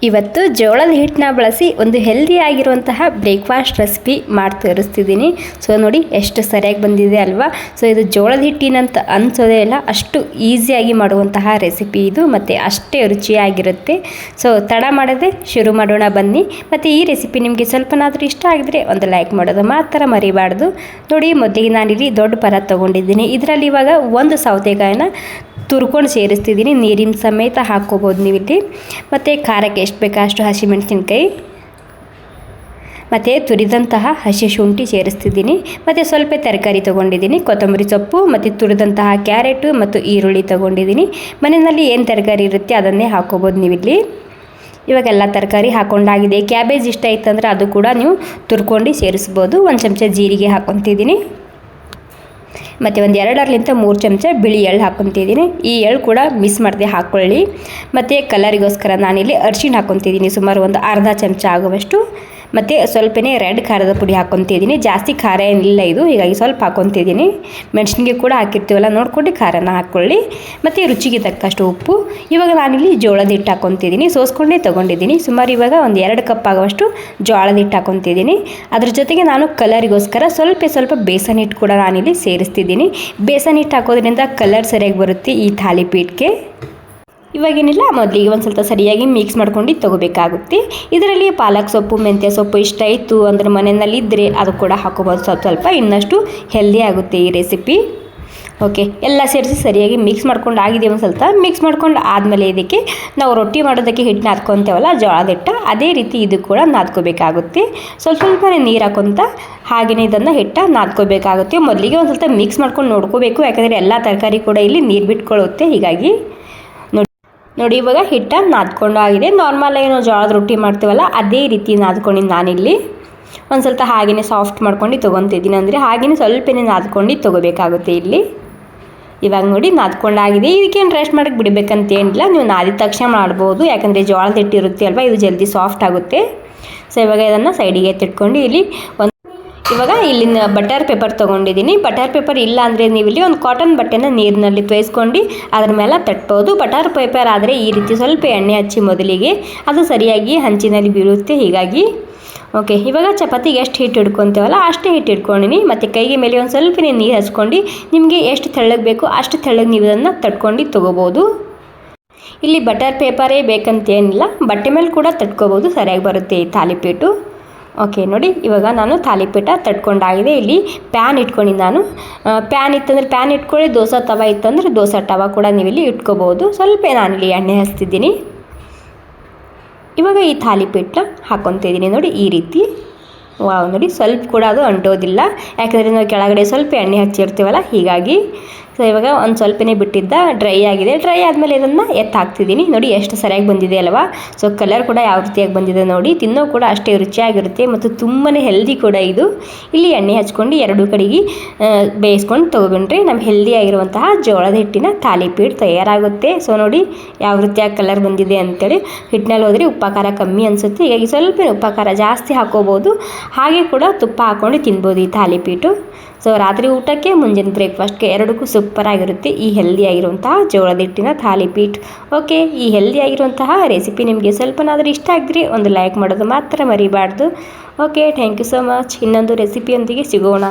ಇವತ್ತು ಜೋಳದ ಹಿಟ್ಟನ್ನ ಬಳಸಿ ಒಂದು ಹೆಲ್ದಿ ಆಗಿರುವಂತಹ ಬ್ರೇಕ್ಫಾಸ್ಟ್ ರೆಸಿಪಿ ಮಾಡಿ ತೋರಿಸ್ತಿದ್ದೀನಿ. ಸೊ ನೋಡಿ ಎಷ್ಟು ಸರಿಯಾಗಿ ಬಂದಿದೆ ಅಲ್ವಾ. ಸೊ ಇದು ಜೋಳದ ಹಿಟ್ಟಿನಂತ ಅನ್ಸೋದೇ ಇಲ್ಲ, ಅಷ್ಟು ಈಸಿಯಾಗಿ ಮಾಡುವಂತಹ ರೆಸಿಪಿ ಇದು, ಮತ್ತು ಅಷ್ಟೇ ರುಚಿಯಾಗಿರುತ್ತೆ. ಸೊ ತಡ ಮಾಡದೆ ಶುರು ಮಾಡೋಣ ಬನ್ನಿ. ಮತ್ತು ಈ ರೆಸಿಪಿ ನಿಮಗೆ ಸ್ವಲ್ಪನಾದರೂ ಇಷ್ಟ ಆಗಿದ್ರೆ ಒಂದು ಲೈಕ್ ಮಾಡೋದು ಮಾತ್ರ ಮರಿಬಾರ್ದು. ನೋಡಿ, ಮೊದಲಿಗೆ ನಾನಿಲ್ಲಿ ದೊಡ್ಡ ಪರಾತ್ ತೊಗೊಂಡಿದ್ದೀನಿ. ಇದರಲ್ಲಿ ಇವಾಗ ಒಂದು ಸೌತೆಕಾಯಿನ ತುರ್ಕೊಂಡು ಸೇರಿಸ್ತಿದ್ದೀನಿ. ನೀರಿನ ಸಮೇತ ಹಾಕ್ಕೋಬೋದು ನೀವಿಲ್ಲಿ. ಮತ್ತು ಖಾರಕ್ಕೆ ಎಷ್ಟು ಬೇಕಾ ಅಷ್ಟು ಹಸಿಮೆಣಸಿನ್ಕಾಯಿ ಮತ್ತು ತುರಿದಂತಹ ಹಸಿ ಶುಂಠಿ ಸೇರಿಸ್ತಿದ್ದೀನಿ. ಮತ್ತು ಸ್ವಲ್ಪ ತರಕಾರಿ ತೊಗೊಂಡಿದ್ದೀನಿ, ಕೊತ್ತಂಬರಿ ಸೊಪ್ಪು ಮತ್ತು ತುರಿದಂತಹ ಕ್ಯಾರೆಟು ಮತ್ತು ಈರುಳ್ಳಿ ತೊಗೊಂಡಿದ್ದೀನಿ. ಮನೆಯಲ್ಲಿ ಏನು ತರಕಾರಿ ಇರುತ್ತೆ ಅದನ್ನೇ ಹಾಕ್ಕೋಬೋದು ನೀವಿಲ್ಲಿ. ಇವಾಗೆಲ್ಲ ತರಕಾರಿ ಹಾಕ್ಕೊಂಡಾಗಿದೆ. ಕ್ಯಾಬೇಜ್ ಇಷ್ಟ ಇತ್ತಂದ್ರೆ ಅದು ಕೂಡ ನೀವು ತುರ್ಕೊಂಡು ಸೇರಿಸ್ಬೋದು. ಒಂದು ಚಮಚ ಜೀರಿಗೆ ಹಾಕ್ಕೊತಿದ್ದೀನಿ. ಮತ್ತು ಒಂದು 2-3 ಚಮಚ ಬಿಳಿ ಎಳ್ಳು ಹಾಕ್ಕೊತಿದ್ದೀನಿ. ಈ ಎಳ್ಳು ಕೂಡ ಮಿಸ್ ಮಾಡದೆ ಹಾಕ್ಕೊಳ್ಳಿ. ಮತ್ತು ಕಲರಿಗೋಸ್ಕರ ನಾನಿಲ್ಲಿ ಅರಿಶಿಣ ಹಾಕ್ಕೊತಿದ್ದೀನಿ, ಸುಮಾರು ಒಂದು ಅರ್ಧ ಚಮಚ ಆಗುವಷ್ಟು. ಮತ್ತು ಸ್ವಲ್ಪನೇ ರೆಡ್ ಖಾರದ ಪುಡಿ ಹಾಕ್ಕೊತಿದ್ದೀನಿ. ಜಾಸ್ತಿ ಖಾರ ಏನಿಲ್ಲ ಇದು, ಹೀಗಾಗಿ ಸ್ವಲ್ಪ ಹಾಕ್ಕೊತಿದ್ದೀನಿ. ಮೆಣಸಿನ್ಗೆ ಕೂಡ ಹಾಕಿರ್ತೀವಲ್ಲ, ನೋಡ್ಕೊಂಡು ಖಾರನ ಹಾಕ್ಕೊಳ್ಳಿ. ಮತ್ತು ರುಚಿಗೆ ತಕ್ಕಷ್ಟು ಉಪ್ಪು. ಇವಾಗ ನಾನಿಲ್ಲಿ ಜೋಳದ ಹಿಟ್ಟು ಹಾಕ್ಕೊತಿದ್ದೀನಿ, ಸೋಸ್ಕೊಂಡೇ ತೊಗೊಂಡಿದ್ದೀನಿ. ಸುಮಾರು ಇವಾಗ ಒಂದು 2 ಕಪ್ ಆಗುವಷ್ಟು ಜೋಳದ ಹಿಟ್ಟು ಹಾಕ್ಕೊತಿದ್ದೀನಿ. ಅದ್ರ ಜೊತೆಗೆ ನಾನು ಕಲರಿಗೋಸ್ಕರ ಸ್ವಲ್ಪ ಬೇಸನ್ ಹಿಟ್ಟು ಕೂಡ ನಾನಿಲ್ಲಿ ಸೇರಿಸ್ತಿದ್ದೀನಿ. ಬೇಸನ್ ಹಿಟ್ಟು ಹಾಕೋದ್ರಿಂದ ಕಲರ್ ಸರಿಯಾಗಿ ಬರುತ್ತೆ ಈ ಥಾಲಿಪೀಠಕ್ಕೆ. ಇವಾಗೇನಿಲ್ಲ, ಮೊದಲಿಗೆ ಒಂದು ಸ್ವಲ್ಪ ಸರಿಯಾಗಿ ಮಿಕ್ಸ್ ಮಾಡ್ಕೊಂಡು ತೊಗೋಬೇಕಾಗುತ್ತೆ. ಇದರಲ್ಲಿ ಪಾಲಕ್ ಸೊಪ್ಪು, ಮೆಂತ್ಯ ಸೊಪ್ಪು ಇಷ್ಟ ಇತ್ತು ಅಂದರೆ ಮನೆಯಲ್ಲಿ ಇದ್ದರೆ ಅದು ಕೂಡ ಹಾಕೋಬೋದು. ಸ್ವಲ್ಪ ಇನ್ನಷ್ಟು ಹೆಲ್ದಿ ಆಗುತ್ತೆ ಈ ರೆಸಿಪಿ. ಓಕೆ, ಎಲ್ಲ ಸೇರಿಸಿ ಸರಿಯಾಗಿ ಮಿಕ್ಸ್ ಮಾಡ್ಕೊಂಡು ಆಗಿದೆ. ಒಂದು ಸ್ವಲ್ಪ ಮಿಕ್ಸ್ ಮಾಡ್ಕೊಂಡು ಆದಮೇಲೆ ಇದಕ್ಕೆ ನಾವು ರೊಟ್ಟಿ ಮಾಡೋದಕ್ಕೆ ಹಿಟ್ಟು ನಾದ್ಕೊತೇವಲ್ಲ ಜೋಳದ ಹಿಟ್ಟು, ಅದೇ ರೀತಿ ಇದು ಕೂಡ ನಾದ್ಕೋಬೇಕಾಗುತ್ತೆ. ಸ್ವಲ್ಪ ನೀರು ಹಾಕ್ಕೊತ ಹಾಗೆಯೇ ಇದನ್ನು ಹಿಟ್ಟು ನಾದ್ಕೋಬೇಕಾಗುತ್ತೆ. ಮೊದಲಿಗೆ ಒಂದು ಸ್ವಲ್ಪ ಮಿಕ್ಸ್ ಮಾಡ್ಕೊಂಡು ನೋಡ್ಕೋಬೇಕು, ಯಾಕಂದರೆ ಎಲ್ಲ ತರಕಾರಿ ಕೂಡ ಇಲ್ಲಿ ನೀರು ಬಿಟ್ಕೊಳ್ಳುತ್ತೆ. ಹೀಗಾಗಿ ನೋಡಿ, ಇವಾಗ ಹಿಟ್ಟು ನಾದ್ಕೊಂಡು ಆಗಿದೆ. ನಾರ್ಮಲಾಗಿ ನಾವು ಜೋಳದ ರೊಟ್ಟಿ ಮಾಡ್ತೀವಲ್ಲ ಅದೇ ರೀತಿ ನಾದ್ಕೊಂಡಿದ್ದು ನಾನಿಲ್ಲಿ. ಒಂದು ಸ್ವಲ್ಪ ಹಾಗೆಯೇ ಸಾಫ್ಟ್ ಮಾಡ್ಕೊಂಡು ತೊಗೊತಿದ್ದೀನಿ, ಅಂದರೆ ಹಾಗೆಯೇ ಸ್ವಲ್ಪನೇ ನಾದ್ಕೊಂಡು ತೊಗೋಬೇಕಾಗುತ್ತೆ ಇಲ್ಲಿ. ಇವಾಗ ನೋಡಿ ನಾದ್ಕೊಂಡಾಗಿದೆ. ಇದಕ್ಕೇನು ರೆಸ್ಟ್ ಮಾಡೋಕ್ಕೆ ಬಿಡಬೇಕಂತೇನಿಲ್ಲ, ನೀವು ನಾದಿದ ತಕ್ಷಣ ಮಾಡ್ಬೋದು, ಯಾಕಂದರೆ ಜೋಳದ ಹಿಟ್ಟು ಇರುತ್ತೆ ಅಲ್ವಾ, ಇದು ಜಲ್ದಿ ಸಾಫ್ಟ್ ಆಗುತ್ತೆ. ಸೊ ಇವಾಗ ಇದನ್ನು ಸೈಡಿಗೆ ಎತ್ತಿಟ್ಕೊಂಡು ಇಲ್ಲಿ ಇವಾಗ ಇಲ್ಲಿನ ಬಟರ್ ಪೇಪರ್ ತೊಗೊಂಡಿದ್ದೀನಿ. ಬಟರ್ ಪೇಪರ್ ಇಲ್ಲ ಅಂದರೆ ನೀವು ಇಲ್ಲಿ ಒಂದು ಕಾಟನ್ ಬಟ್ಟೆನ ನೀರಿನಲ್ಲಿ ತೋಯಿಸ್ಕೊಂಡು ಅದ್ರ ಮೇಲೆ ತಟ್ಬೋದು. ಬಟರ್ ಪೇಪರ್ ಆದರೆ ಈ ರೀತಿ ಸ್ವಲ್ಪ ಎಣ್ಣೆ ಹಚ್ಚಿ ಮೊದಲಿಗೆ, ಅದು ಸರಿಯಾಗಿ ಹಂಚಿನಲ್ಲಿ ಬೀಳುತ್ತೆ. ಹೀಗಾಗಿ ಓಕೆ, ಇವಾಗ ಚಪಾತಿಗೆ ಎಷ್ಟು ಹಿಟ್ಟು ಹಿಡ್ಕೊತೇವಲ್ಲ ಅಷ್ಟೇ ಹಿಟ್ಟು ಇಟ್ಕೊಂಡಿನಿ. ಮತ್ತು ಕೈಗೆ ಮೇಲೆ ಒಂದು ಸ್ವಲ್ಪ ನೀರು ಹಚ್ಕೊಂಡು ನಿಮಗೆ ಎಷ್ಟು ತೆಳ್ಳಗೆ ಬೇಕು ಅಷ್ಟು ತೆಳ್ಳಗೆ ನೀವು ಇದನ್ನು ತಟ್ಕೊಂಡು ತೊಗೋಬೋದು. ಇಲ್ಲಿ ಬಟರ್ ಪೇಪರೇ ಬೇಕಂತೇನಿಲ್ಲ, ಬಟ್ಟೆ ಮೇಲೆ ಕೂಡ ತಟ್ಕೋಬೋದು, ಸರಿಯಾಗಿ ಬರುತ್ತೆ ಈ ಥಾಲಿಪೀಠು. ಓಕೆ ನೋಡಿ, ಇವಾಗ ನಾನು ಥಾಲಿಪೀಠ ತಟ್ಕೊಂಡಾಗಿದೆ. ಇಲ್ಲಿ ಪ್ಯಾನ್ ಇಟ್ಕೊಂಡಿದ್ದು ನಾನು. ಪ್ಯಾನ್ ಇತ್ತಂದರೆ ಪ್ಯಾನ್ ಇಟ್ಕೊಳ್ಳಿ, ದೋಸೆ ತವ ಇತ್ತಂದರೆ ದೋಸೆ ತವ ಕೂಡ ನೀವಿಲ್ಲಿ ಇಟ್ಕೋಬೋದು. ಸ್ವಲ್ಪ ನಾನಿಲ್ಲಿ ಎಣ್ಣೆ ಹಚ್ತಿದ್ದೀನಿ. ಇವಾಗ ಈ ಥಾಲಿಪೀಠ ಹಾಕ್ಕೊತಿದ್ದೀನಿ ನೋಡಿ ಈ ರೀತಿ. ವಾವ್, ನೋಡಿ ಸ್ವಲ್ಪ ಕೂಡ ಅದು ಅಂಟೋದಿಲ್ಲ, ಯಾಕಂದರೆ ನಾವು ಕೆಳಗಡೆ ಸ್ವಲ್ಪ ಎಣ್ಣೆ ಹಚ್ಚಿರ್ತೀವಲ್ಲ ಹೀಗಾಗಿ. ಸೊ ಇವಾಗ ಒಂದು ಸ್ವಲ್ಪನೇ ಬಿಟ್ಟಿದ್ದ ಡ್ರೈ ಆಗಿದೆ. ಡ್ರೈ ಆದಮೇಲೆ ಇದನ್ನು ಹಾಕ್ತಿದ್ದೀನಿ. ನೋಡಿ ಎಷ್ಟು ಸರಿಯಾಗಿ ಬಂದಿದೆ ಅಲ್ವಾ. ಸೊ ಕಲರ್ ಕೂಡ ಯಾವ ರೀತಿಯಾಗಿ ಬಂದಿದೆ ನೋಡಿ. ತಿನ್ನೋ ಕೂಡ ಅಷ್ಟೇ ರುಚಿಯಾಗಿರುತ್ತೆ ಮತ್ತು ತುಂಬಾ ಹೆಲ್ದಿ ಕೂಡ ಇದು. ಇಲ್ಲಿ ಎಣ್ಣೆ ಹಚ್ಕೊಂಡು ಎರಡೂ ಕಡೆಗೆ ಬೇಯಿಸ್ಕೊಂಡು ತೊಗೊಬಿಟ್ರೆ ನಮ್ಮ ಹೆಲ್ದಿಯಾಗಿರುವಂತಹ ಜೋಳದ ಹಿಟ್ಟಿನ ಥಾಲಿಪೀಠ ತಯಾರಾಗುತ್ತೆ. ಸೊ ನೋಡಿ ಯಾವ ರೀತಿಯಾಗಿ ಕಲರ್ ಬಂದಿದೆ ಅಂತೇಳಿ. ಹಿಟ್ಟಿನಲ್ಲಿ ಹೋದರೆ ಉಪ್ಪು ಖಾರ ಕಮ್ಮಿ ಅನಿಸುತ್ತೆ, ಹೀಗಾಗಿ ಸ್ವಲ್ಪ ಉಪ್ಪು ಖಾರ ಜಾಸ್ತಿ ಹಾಕೋಬೋದು. ಹಾಗೆ ಕೂಡ ತುಪ್ಪ ಹಾಕ್ಕೊಂಡು ತಿನ್ಬೋದು ಈ ಥಾಲಿಪೀಠು. ಸೊ ರಾತ್ರಿ ಊಟಕ್ಕೆ, ಮುಂಜಾನೆ ಬ್ರೇಕ್ಫಾಸ್ಟ್ಗೆ ಎರಡಕ್ಕೂ ಸೂಪರಾಗಿರುತ್ತೆ ಈ ಹೆಲ್ದಿಯಾಗಿರುವಂತಹ ಜೋಳದ ಹಿಟ್ಟಿನ ಥಾಲಿಪೀಠ. ಓಕೆ, ಈ ಹೆಲ್ದಿಯಾಗಿರುವಂತಹ ರೆಸಿಪಿ ನಿಮಗೆ ಸ್ವಲ್ಪನಾದರೂ ಇಷ್ಟ ಆಗಿದ್ರೆ ಒಂದು ಲೈಕ್ ಮಾಡೋದು ಮಾತ್ರ ಮರಿಬಾರ್ದು. Okay, thank you so much. ಇನ್ನೊಂದು ರೆಸಿಪಿಯೊಂದಿಗೆ ಸಿಗೋಣ.